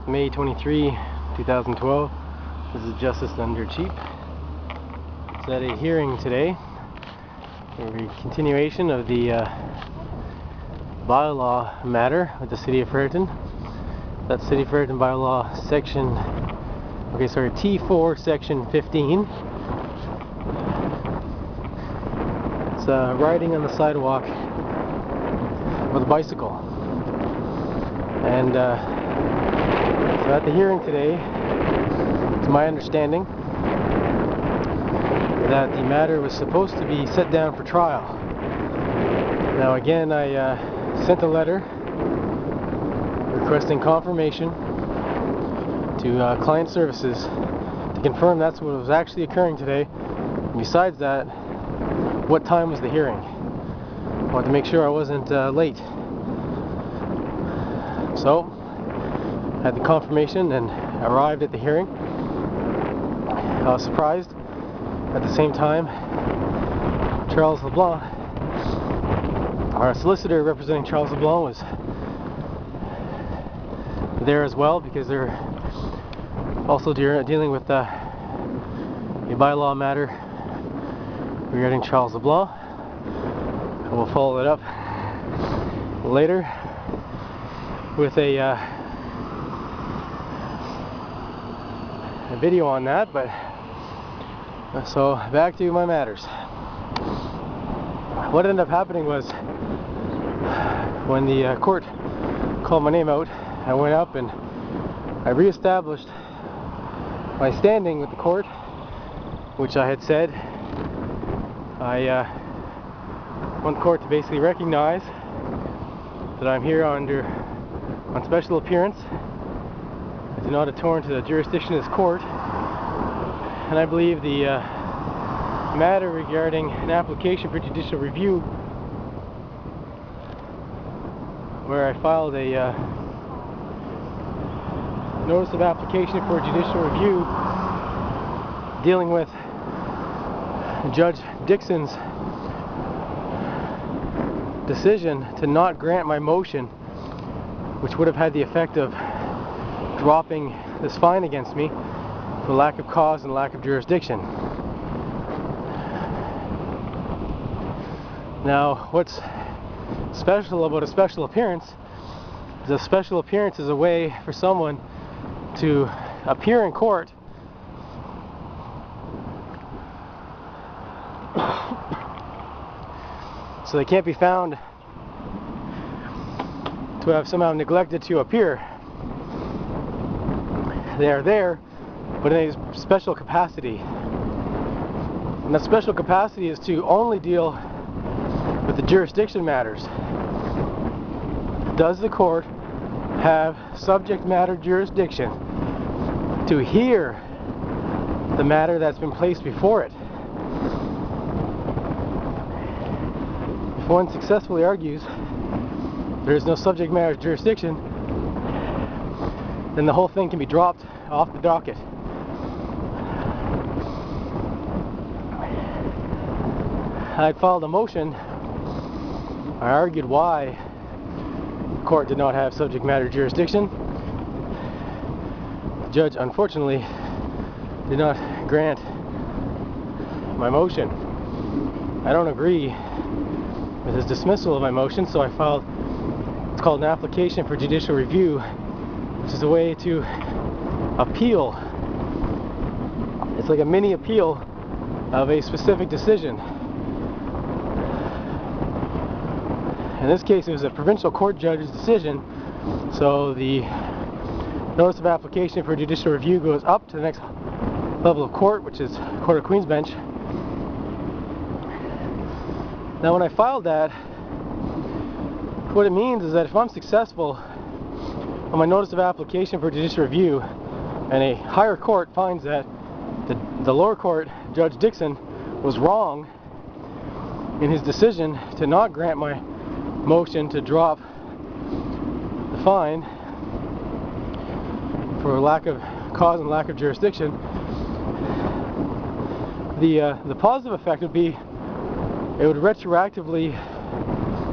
May 23, 2012. This is Justice Thunder Cheap. It's at a hearing today, a continuation of the bylaw matter with the City of Fredericton. That's City of Fredericton bylaw section, T4 section 15. It's riding on the sidewalk with a bicycle. And so at the hearing today, it's my understanding that the matter was supposed to be set down for trial. Now again, I sent a letter requesting confirmation to client services to confirm that's what was actually occurring today. And besides that, what time was the hearing? I wanted to make sure I wasn't late. So, I had the confirmation and arrived at the hearing. I was surprised. At the same time, Charles LeBlanc, our solicitor representing Charles LeBlanc, was there as well, because they're also dealing with a bylaw matter regarding Charles LeBlanc. And we'll follow it up later with a video on that. But so back to my matters. What ended up happening was, when the court called my name out, I went up and I reestablished my standing with the court, which I had said I want the court to basically recognize that I'm here on special appearance. I do not adhere to the jurisdiction of this court, and I believe the matter regarding an application for judicial review, where I filed a notice of application for judicial review dealing with Judge Dixon's decision to not grant my motion, which would have had the effect of dropping this fine against me for lack of cause and lack of jurisdiction. Now, what's special about a special appearance is a special appearance is a way for someone to appear in court so they can't be found to have somehow neglected to appear. They are there, but in a special capacity. And that special capacity is to only deal with the jurisdiction matters. Does the court have subject matter jurisdiction to hear the matter that's been placed before it? If one successfully argues there is no subject matter jurisdiction, then the whole thing can be dropped off the docket. I filed a motion. I argued why the court did not have subject matter jurisdiction. The judge, unfortunately, did not grant my motion. I don't agree with his dismissal of my motion, so I filed what's called an application for judicial review, which is a way to appeal. It's like a mini appeal of a specific decision. In this case, it was a provincial court judge's decision, so the notice of application for judicial review goes up to the next level of court, which is Court of Queen's Bench. Now, when I filed that, what it means is that if I'm successful on my notice of application for judicial review, and a higher court finds that the lower court, Judge Dixon, was wrong in his decision to not grant my motion to drop the fine for lack of cause and lack of jurisdiction, the positive effect would be it would retroactively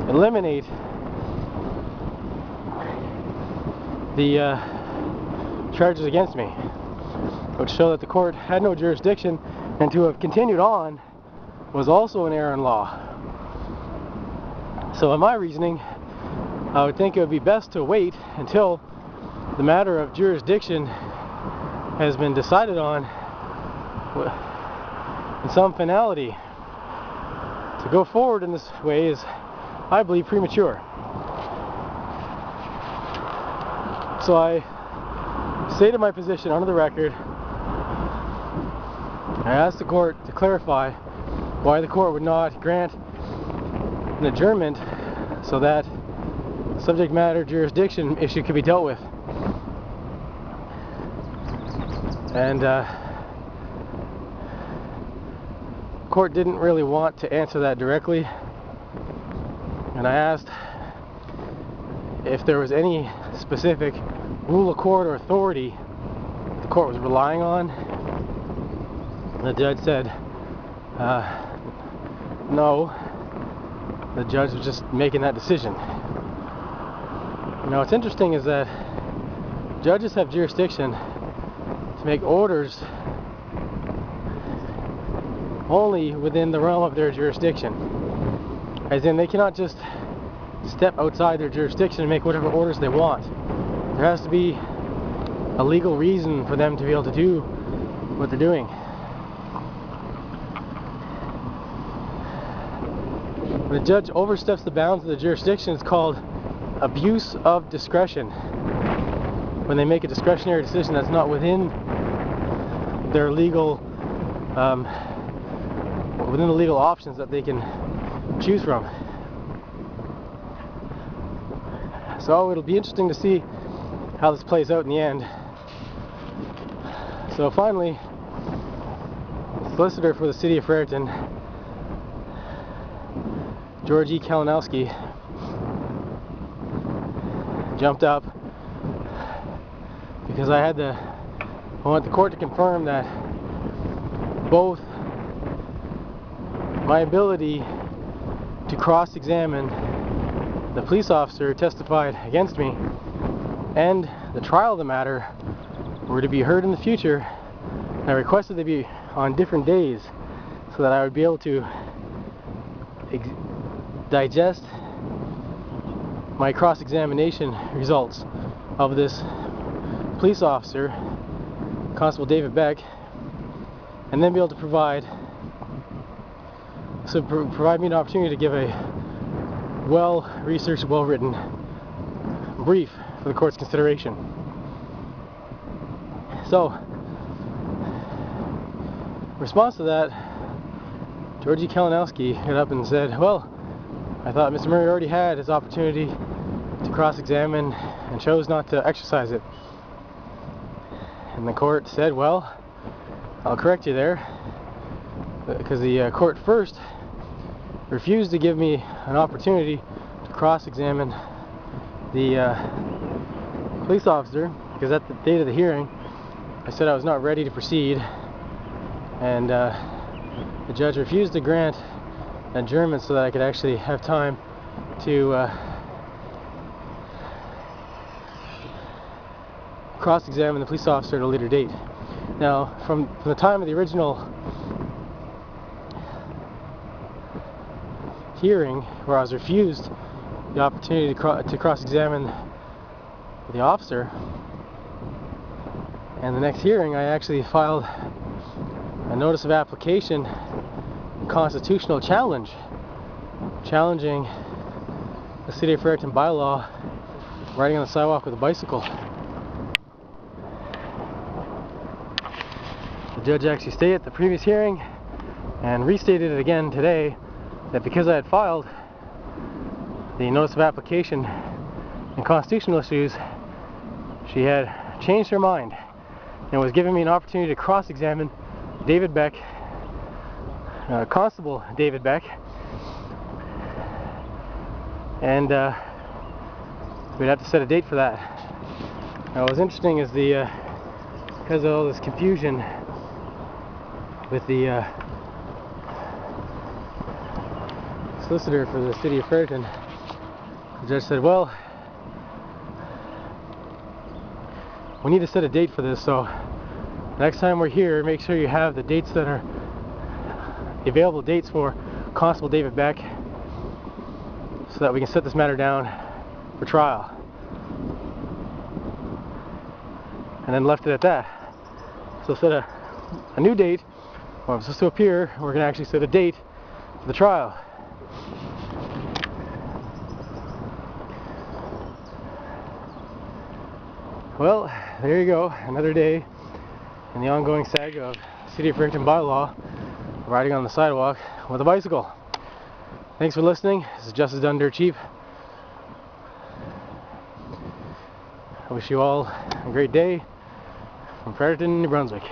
eliminate the charges against me, which show that the court had no jurisdiction, and to have continued on was also an error in law. So in my reasoning, I would think it would be best to wait until the matter of jurisdiction has been decided on in some finality. To go forward in this way is, I believe, premature. So I stated my position on the record. I asked the court to clarify why the court would not grant an adjournment so that subject matter jurisdiction issue could be dealt with. And the court didn't really want to answer that directly. And I asked if there was any specific rule of court or authority the court was relying on. The judge said no. The judge was just making that decision. Now what's interesting is that judges have jurisdiction to make orders only within the realm of their jurisdiction. As in, they cannot just step outside their jurisdiction and make whatever orders they want. There has to be a legal reason for them to be able to do what they're doing. When a judge oversteps the bounds of the jurisdiction, it's called abuse of discretion. When they make a discretionary decision that's not within their legal, within the legal options that they can choose from. So it'll be interesting to see how this plays out in the end. So finally, the solicitor for the city of Fredericton, George E. Kalinowski, jumped up because I want the court to confirm that both my ability to cross-examine the police officer who testified against me and the trial of the matter were to be heard in the future. I requested they be on different days so that I would be able to digest my cross-examination results of this police officer, Constable David Beck, and then be able to provide me an opportunity to give a well-researched, well-written brief for the court's consideration. So, in response to that, George E. Kalinowski got up and said, well, I thought Mr. Murray already had his opportunity to cross-examine and chose not to exercise it. And the court said, well, I'll correct you there, because the court first refused to give me an opportunity to cross-examine the police officer, because at the date of the hearing I said I was not ready to proceed, and the judge refused to grant adjournment so that I could actually have time to cross-examine the police officer at a later date. Now, from the time of the original hearing, where I was refused the opportunity to cross-examine the officer, and the next hearing, I actually filed a notice of application, constitutional challenge, challenging the City of Fredericton bylaw, riding on the sidewalk with a bicycle. The judge actually stated at the previous hearing, and restated it again today, that because I had filed the notice of application and constitutional issues, she had changed her mind and was giving me an opportunity to cross-examine David Beck, Constable David Beck, and we'd have to set a date for that. Now, what's interesting is because of all this confusion with the solicitor for the City of Fredericton, the judge said, well, we need to set a date for this, so next time we're here, make sure you have the dates that are available dates for Constable David Beck, so that we can set this matter down for trial. And then left it at that. So set a new date. When I'm supposed to appear, we're going to actually set a date for the trial. Well, there you go. Another day in the ongoing saga of City of Fredericton bylaw, riding on the sidewalk with a bicycle. Thanks for listening. This is Justice Done Dirt Cheap. I wish you all a great day from Fredericton, New Brunswick.